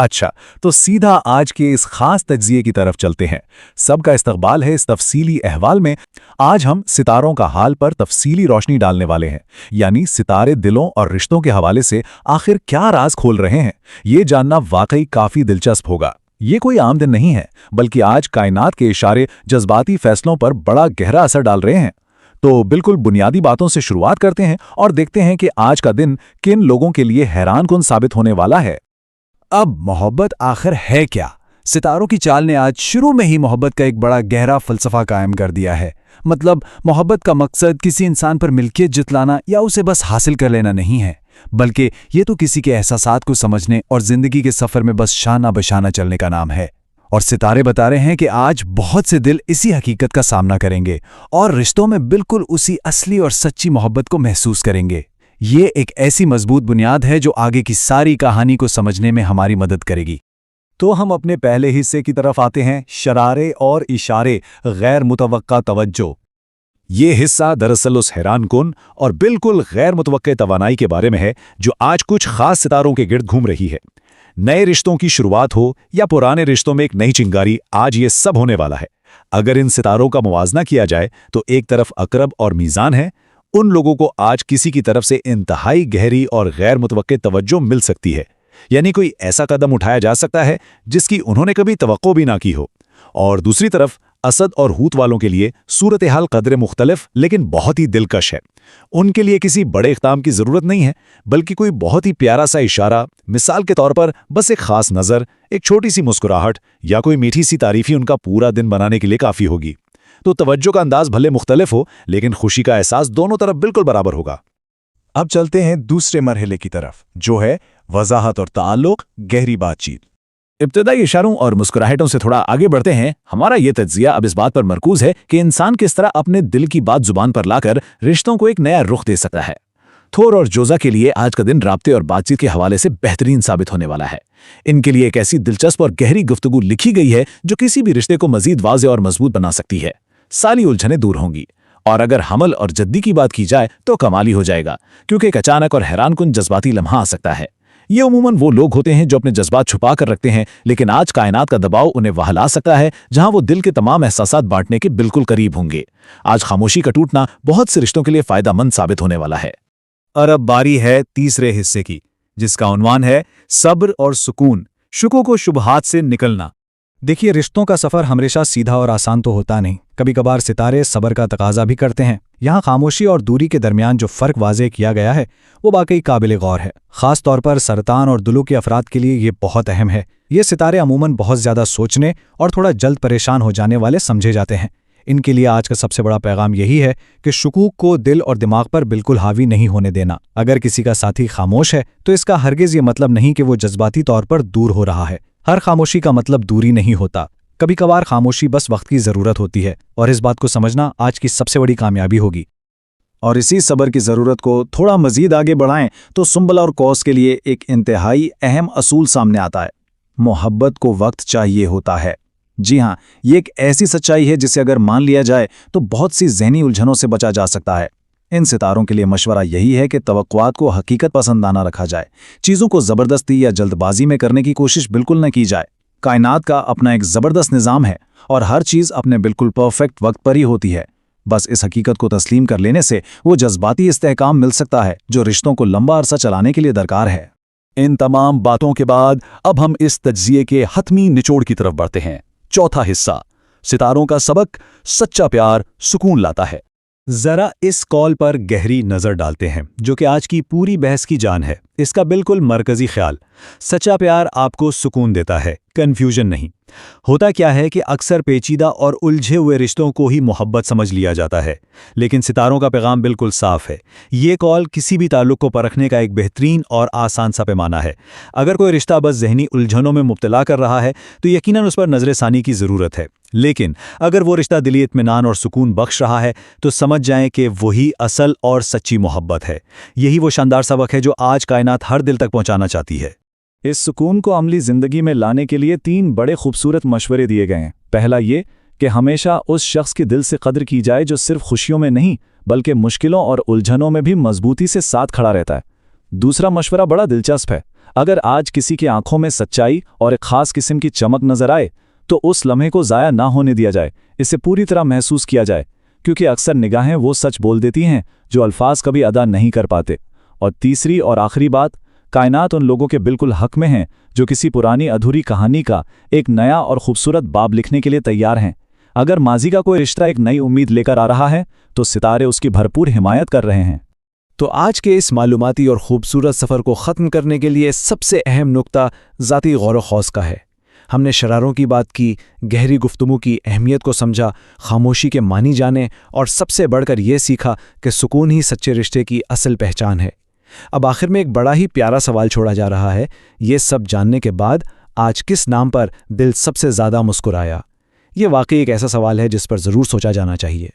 अच्छा, तो सीधा आज के इस खास तज्जिए की तरफ चलते हैं। सबका इस्तकबाल है इस तफसीली अहवाल में। आज हम सितारों का हाल पर तफसीली रोशनी डालने वाले हैं, यानी सितारे दिलों और रिश्तों के हवाले से आखिर क्या राज खोल रहे हैं। ये जानना वाकई काफी दिलचस्प होगा। ये कोई आम दिन नहीं है, बल्कि आज कायनात के इशारे जज्बाती फैसलों पर बड़ा गहरा असर डाल रहे हैं। तो बिल्कुल बुनियादी बातों से शुरुआत करते हैं और देखते हैं कि आज का दिन किन लोगों के लिए हैरानकुन साबित होने वाला है। अब मोहब्बत आखिर है क्या? सितारों की चाल ने आज शुरू में ही मोहब्बत का एक बड़ा गहरा फलसफा कायम कर दिया है। मतलब मोहब्बत का मकसद किसी इंसान पर मिल्कियत जितलाना या उसे बस हासिल कर लेना नहीं है, बल्कि ये तो किसी के एहसासात को समझने और जिंदगी के सफर में बस शाना बशाना चलने का नाम है। और सितारे बता रहे हैं कि आज बहुत से दिल इसी हकीकत का सामना करेंगे और रिश्तों में बिल्कुल उसी असली और सच्ची मोहब्बत को महसूस करेंगे। ये एक ऐसी मजबूत बुनियाद है जो आगे की सारी कहानी को समझने में हमारी मदद करेगी। तो हम अपने पहले हिस्से की तरफ आते हैं, शरारे और इशारे, गैर मुतवक्का तवज्जो। ये हिस्सा दरअसल उस हैरानकुन और बिल्कुल गैर मुतवक्के तवानाई के बारे में है जो आज कुछ खास सितारों के गिर्द घूम रही है। नए रिश्तों की शुरुआत हो या पुराने रिश्तों में एक नई चिंगारी, आज ये सब होने वाला है। अगर इन सितारों का मुवाजना किया जाए तो एक तरफ अकरब और मीज़ान है। उन लोगों को आज किसी की तरफ से इंतहाई गहरी और गैर मुतवक्के तवज्जो मिल सकती है, यानी कोई ऐसा कदम उठाया जा सकता है जिसकी उन्होंने कभी तवक्को भी ना की हो। और दूसरी तरफ असद और हूत वालों के लिए सूरत हाल कदरे मुख्तलिफ लेकिन बहुत ही दिलकश है। उनके लिए किसी बड़े इक़दाम की ज़रूरत नहीं है, बल्कि कोई बहुत ही प्यारा सा इशारा, मिसाल के तौर पर बस एक ख़ास नज़र, एक छोटी सी मुस्कुराहट या कोई मीठी सी तारीफ़ी उनका पूरा दिन बनाने के लिए काफ़ी होगी। तो तवज्जो का अंदाज भले मुख्तलिफ हो, लेकिन खुशी का एहसास दोनों तरफ बिल्कुल बराबर होगा। अब चलते हैं दूसरे मरहले की तरफ, जो है वजाहत और ताल्लुक, गहरी बातचीत। इब्तदाई इशारों और मुस्कुराहटों से थोड़ा आगे बढ़ते हैं। हमारा ये तज्जिया अब इस बात पर मरकूज है कि इंसान किस तरह अपने दिल की बात जुबान पर लाकर रिश्तों को एक नया रुख दे सकता है। थोर और जोजा के लिए आज का दिन राब्ते और बातचीत के हवाले से बेहतरीन साबित होने वाला है। इनके लिए एक ऐसी दिलचस्प और गहरी गुफ्तगू लिखी गई है जो किसी भी रिश्ते को मजीद वाज़ेह और मजबूत बना सकती है। सारी उलझनें दूर होंगी। और अगर हमल और जद्दी की बात की जाए तो कमाली हो जाएगा, क्योंकि एक अचानक और हैरानकुन जज्बाती लम्हा आ सकता है। ये उमूमन वो लोग होते हैं जो अपने जज्बात छुपा कर रखते हैं, लेकिन आज कायनात का दबाव उन्हें वहां ला सकता है जहां वो दिल के तमाम एहसासात बांटने के बिल्कुल करीब होंगे। आज खामोशी का टूटना बहुत से रिश्तों के लिए फायदेमंद साबित होने वाला है। और अब बारी है तीसरे हिस्से की, जिसका उन्वान है सब्र और सुकून, शुकों को शुबहात से निकलना। देखिए, रिश्तों का सफ़र हमेशा सीधा और आसान तो होता नहीं। कभी कभार सितारे सब्र का तकाजा भी करते हैं। यहाँ खामोशी और दूरी के दरमियान जो फ़र्क वाज़ेह किया गया है वो वाकई काबिल गौर है। ख़ास तौर पर सरतान और दुलू के अफराद के लिए ये बहुत अहम है। ये सितारे अमूमन बहुत ज़्यादा सोचने और थोड़ा जल्द परेशान हो जाने वाले समझे जाते हैं। इनके लिए आज का सबसे बड़ा पैगाम यही है कि शुकूक को दिल और दिमाग पर बिल्कुल हावी नहीं होने देना। अगर किसी का साथी खामोश है तो इसका हरगिज़ ये मतलब नहीं कि वो जज्बाती तौर पर दूर हो रहा है। हर खामोशी का मतलब दूरी नहीं होता। कभी कभार खामोशी बस वक्त की ज़रूरत होती है, और इस बात को समझना आज की सबसे बड़ी कामयाबी होगी। और इसी सब्र की ज़रूरत को थोड़ा मज़ीद आगे बढ़ाएं तो सुंबल और कौस के लिए एक इंतहाई अहम असूल सामने आता है। मोहब्बत को वक्त चाहिए होता है। जी हाँ, ये एक ऐसी सच्चाई है जिसे अगर मान लिया जाए तो बहुत सी ज़हनी उलझनों से बचा जा सकता है। इन सितारों के लिए मशवरा यही है कि तवक्कुआत को हकीकत पसंदाना रखा जाए। चीज़ों को ज़बरदस्ती या जल्दबाजी में करने की कोशिश बिल्कुल न की जाए। कायनात का अपना एक ज़बरदस्त निज़ाम है और हर चीज़ अपने बिल्कुल परफेक्ट वक्त पर ही होती है। बस इस हकीकत को तस्लीम कर लेने से वो जज्बाती इस्तेहकाम मिल सकता है जो रिश्तों को लंबा अरसा चलाने के लिए दरकार है। इन तमाम बातों के बाद अब हम इस तज्जिए के हतमी निचोड़ की तरफ बढ़ते हैं। चौथा हिस्सा, सितारों का सबक, सच्चा प्यार सुकून लाता है। ज़रा इस कॉल पर गहरी नज़र डालते हैं जो कि आज की पूरी बहस की जान है। इसका बिल्कुल मरकज़ी ख्याल, सच्चा प्यार आपको सुकून देता है, कन्फ्यूजन नहीं। होता क्या है कि अक्सर पेचीदा और उलझे हुए रिश्तों को ही मोहब्बत समझ लिया जाता है, लेकिन सितारों का पैगाम बिल्कुल साफ है। ये कॉल किसी भी ताल्लुक़ को परखने का एक बेहतरीन और आसान सा पैमाना है। अगर कोई रिश्ता बस ज़हनी उलझनों में मुब्तला कर रहा है तो यकीनन उस पर नज़र सानी की ज़रूरत है, लेकिन अगर वो रिश्ता दिली इत्मीनान और सुकून बख्श रहा है तो समझ जाएं कि वही असल और सच्ची मोहब्बत है। यही वो शानदार सबक है जो आज कायनात हर दिल तक पहुंचाना चाहती है। इस सुकून को अमली ज़िंदगी में लाने के लिए 3 बड़े खूबसूरत मशवरे दिए गए हैं। पहला ये कि हमेशा उस शख्स की दिल से कदर की जाए जो सिर्फ खुशियों में नहीं बल्कि मुश्किलों और उलझनों में भी मजबूती से साथ खड़ा रहता है। दूसरा मशवरा बड़ा दिलचस्प है। अगर आज किसी की आंखों में सच्चाई और एक खास किस्म की चमक नजर आए तो उस लम्हे को ज़ाया ना होने दिया जाए, इसे पूरी तरह महसूस किया जाए, क्योंकि अक्सर निगाहें वो सच बोल देती हैं जो अल्फाज कभी अदा नहीं कर पाते। और तीसरी और आखिरी बात, कायनात उन लोगों के बिल्कुल हक में हैं जो किसी पुरानी अधूरी कहानी का एक नया और खूबसूरत बाब लिखने के लिए तैयार हैं। अगर माजी का कोई रिश्ता एक नई उम्मीद लेकर आ रहा है तो सितारे उसकी भरपूर हिमायत कर रहे हैं। तो आज के इस मालूमाती और खूबसूरत सफ़र को ख़त्म करने के लिए सबसे अहम नुक्ता ज़ाती गौर व खौस का है। हमने शरारों की बात की, गहरी गुफ्तगू की अहमियत को समझा, खामोशी के मानी जाने और सबसे बढ़कर ये सीखा कि सुकून ही सच्चे रिश्ते की असल पहचान है। अब आखिर में एक बड़ा ही प्यारा सवाल छोड़ा जा रहा है, ये सब जानने के बाद आज किस नाम पर दिल सबसे ज़्यादा मुस्कुराया? ये वाकई एक ऐसा सवाल है जिस पर ज़रूर सोचा जाना चाहिए।